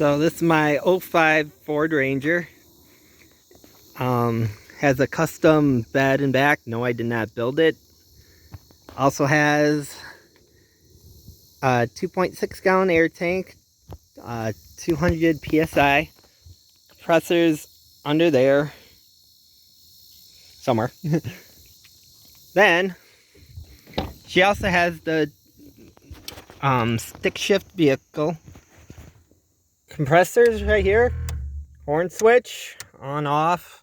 So this is my '05 Ford Ranger. Has a custom bed and back. No, I did not build it. Also has a 2.6 gallon air tank, 200 psi. Compressors under there somewhere. Then she also has the stick shift vehicle. Compressors right here. Horn switch on off.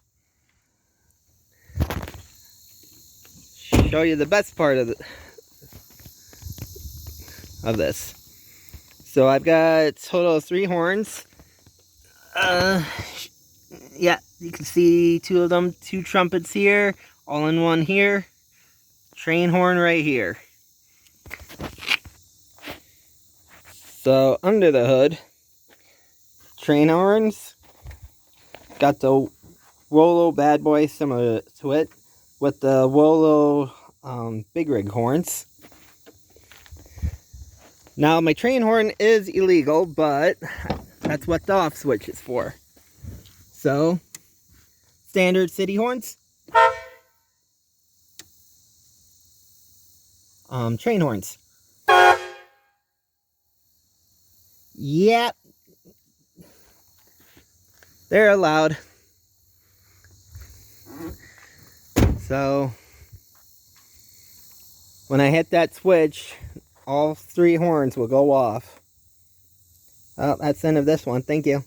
Show you the best part of this. So I've got a total of 3 horns. Yeah, you can see 2 of them, 2 trumpets here, all in one here. Train horn right here. So under the hood, train horns. Got the wolo bad boy similar to it, with the wolo big rig horns. Now my train horn is illegal, but that's what the off switch is for. So, standard city horns. Train horns. Yep. They're allowed. So, when I hit that switch, all 3 horns will go off. Well, that's the end of this one. Thank you.